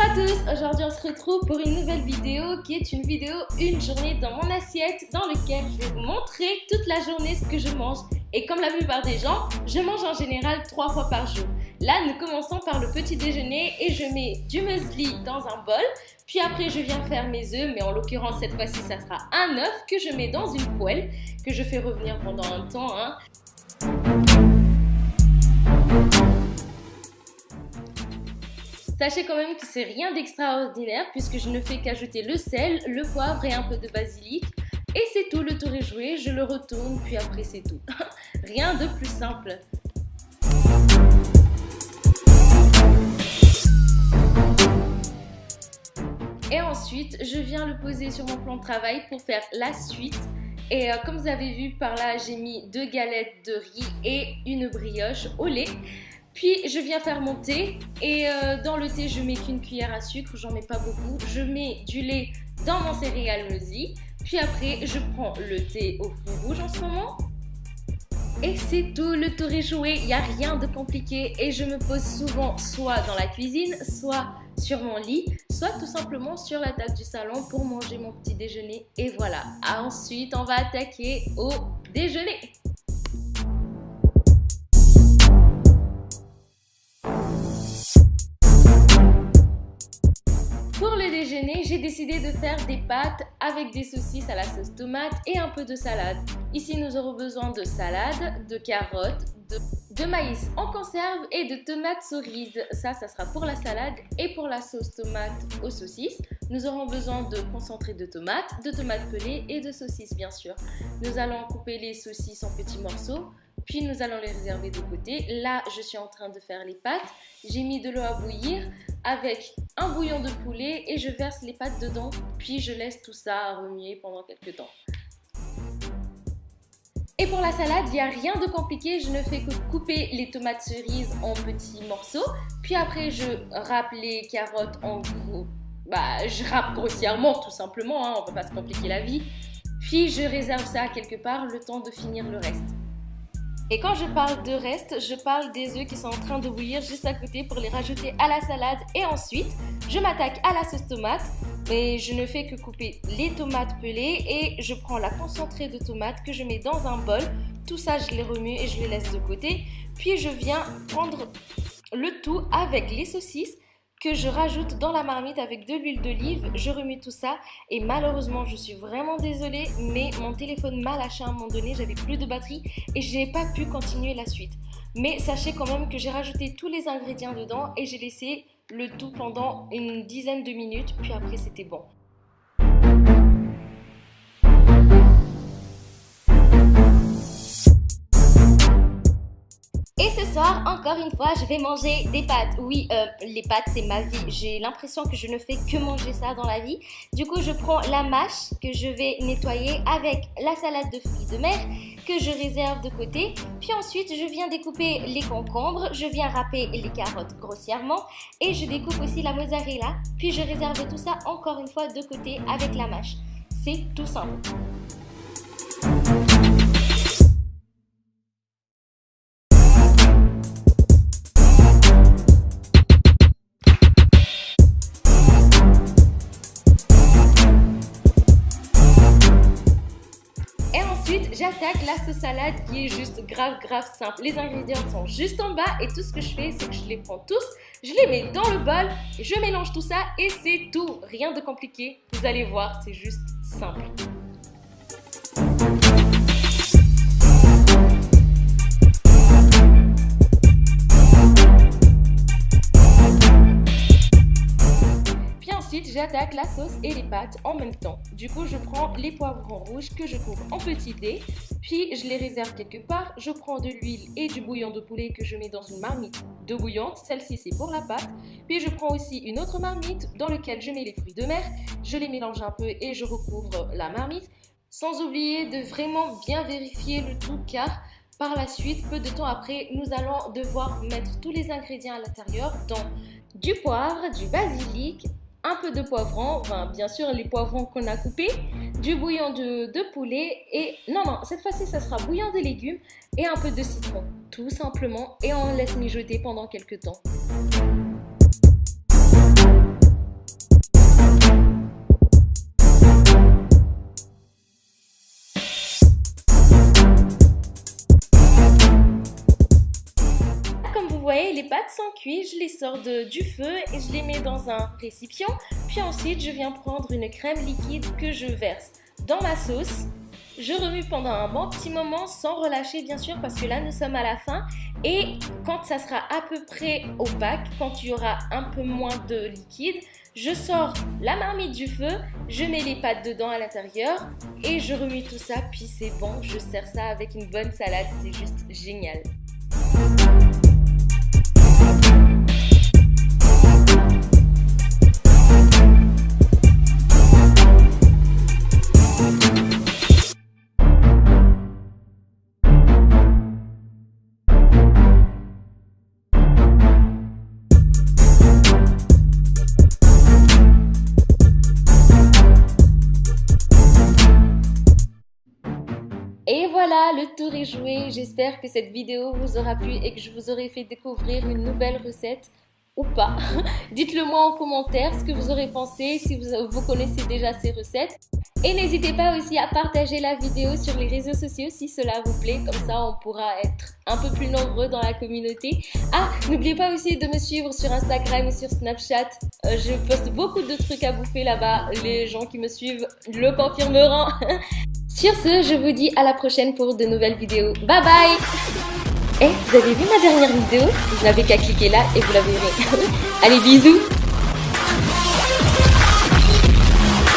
à tous, aujourd'hui on se retrouve pour une nouvelle vidéo qui est une vidéo une journée dans mon assiette dans laquelle je vais vous montrer toute la journée ce que je mange. Et comme la plupart des gens, je mange en général 3 fois par jour. Là nous commençons par le petit déjeuner et je mets du muesli dans un bol. Puis après je viens faire mes œufs, mais en l'occurrence cette fois-ci ça sera un œuf que je mets dans une poêle que je fais revenir pendant un temps. Sachez quand même que c'est rien d'extraordinaire puisque je ne fais qu'ajouter le sel, le poivre et un peu de basilic. Et c'est tout, le tour est joué, je le retourne puis après c'est tout. Rien de plus simple. Et ensuite, je viens le poser sur mon plan de travail pour faire la suite. Et comme vous avez vu par là, j'ai mis 2 galettes de riz et une brioche au lait. Puis je viens faire mon thé et dans le thé je mets qu'une cuillère à sucre, j'en mets pas beaucoup. Je mets du lait dans mon céréal muesli. Puis après je prends le thé au fruits rouges en ce moment. Et c'est tout, le tour est joué, il n'y a rien de compliqué. Et je me pose souvent soit dans la cuisine, soit sur mon lit, soit tout simplement sur la table du salon pour manger mon petit déjeuner. Et voilà, ensuite on va attaquer au déjeuner. Pour le déjeuner, j'ai décidé de faire des pâtes avec des saucisses à la sauce tomate et un peu de salade. Ici, nous aurons besoin de salade, de carottes, de maïs en conserve et de tomates cerises. Ça sera pour la salade et pour la sauce tomate aux saucisses. Nous aurons besoin de concentré de tomates pelées et de saucisses bien sûr. Nous allons couper les saucisses en petits morceaux. Puis nous allons les réserver de côté. Là, je suis en train de faire les pâtes. J'ai mis de l'eau à bouillir avec un bouillon de poulet et je verse les pâtes dedans. Puis je laisse tout ça remuer pendant quelques temps. Et pour la salade, il n'y a rien de compliqué. Je ne fais que couper les tomates cerises en petits morceaux. Puis après, je râpe les carottes en gros. Je râpe grossièrement tout simplement. On ne va pas se compliquer la vie. Puis je réserve ça quelque part le temps de finir le reste. Et quand je parle de reste, je parle des œufs qui sont en train de bouillir juste à côté pour les rajouter à la salade. Et ensuite, je m'attaque à la sauce tomate. Mais je ne fais que couper les tomates pelées et je prends la concentrée de tomates que je mets dans un bol. Tout ça, je les remue et je les laisse de côté. Puis je viens prendre le tout avec les saucisses que je rajoute dans la marmite avec de l'huile d'olive. Je remue tout ça et malheureusement je suis vraiment désolée mais mon téléphone m'a lâché à un moment donné, j'avais plus de batterie et je n'ai pas pu continuer la suite. Mais sachez quand même que j'ai rajouté tous les ingrédients dedans et j'ai laissé le tout pendant une dizaine de minutes puis après c'était bon. Et ce soir, encore une fois, je vais manger des pâtes. Oui, les pâtes, c'est ma vie. J'ai l'impression que je ne fais que manger ça dans la vie. Du coup, je prends la mâche que je vais nettoyer avec la salade de fruits de mer que je réserve de côté. Puis ensuite, je viens découper les concombres. Je viens râper les carottes grossièrement. Et je découpe aussi la mozzarella. Puis je réserve tout ça encore une fois de côté avec la mâche. C'est tout simple. Ensuite, j'attaque la sauce salade qui est juste grave simple. Les ingrédients sont juste en bas et tout ce que je fais, c'est que je les prends tous, je les mets dans le bol, je mélange tout ça et c'est tout. Rien de compliqué, vous allez voir, c'est juste simple. Ensuite, j'attaque la sauce et les pâtes en même temps. Du coup, je prends les poivrons rouges que je coupe en petits dés. Puis, je les réserve quelque part. Je prends de l'huile et du bouillon de poulet que je mets dans une marmite d'eau bouillante. Celle-ci, c'est pour la pâte. Puis, je prends aussi une autre marmite dans laquelle je mets les fruits de mer. Je les mélange un peu et je recouvre la marmite. Sans oublier de vraiment bien vérifier le tout car par la suite, peu de temps après, nous allons devoir mettre tous les ingrédients à l'intérieur, dont du poivre, du basilic, un peu de poivron, bien sûr les poivrons qu'on a coupés, du bouillon de poulet et non, cette fois-ci ça sera bouillon de légumes et un peu de citron, tout simplement, et on laisse mijoter pendant quelques temps. les pâtes sont cuites, je les sors du feu et je les mets dans un récipient. Puis ensuite, je viens prendre une crème liquide que je verse dans ma sauce. Je remue pendant un bon petit moment sans relâcher bien sûr parce que là nous sommes à la fin. Et quand ça sera à peu près opaque, quand il y aura un peu moins de liquide, je sors la marmite du feu, je mets les pâtes dedans à l'intérieur et je remue tout ça. Puis c'est bon, je sers ça avec une bonne salade, c'est juste génial. Et voilà, le tour est joué. J'espère que cette vidéo vous aura plu et que je vous aurai fait découvrir une nouvelle recette ou pas. Dites-le moi en commentaire ce que vous aurez pensé, si vous connaissez déjà ces recettes. Et n'hésitez pas aussi à partager la vidéo sur les réseaux sociaux si cela vous plaît. Comme ça, on pourra être un peu plus nombreux dans la communauté. Ah, n'oubliez pas aussi de me suivre sur Instagram et sur Snapchat. Je poste beaucoup de trucs à bouffer là-bas. Les gens qui me suivent le confirmeront. Sur ce, je vous dis à la prochaine pour de nouvelles vidéos. Bye bye! Vous avez vu ma dernière vidéo? Vous n'avez qu'à cliquer là et vous la verrez. Allez, bisous!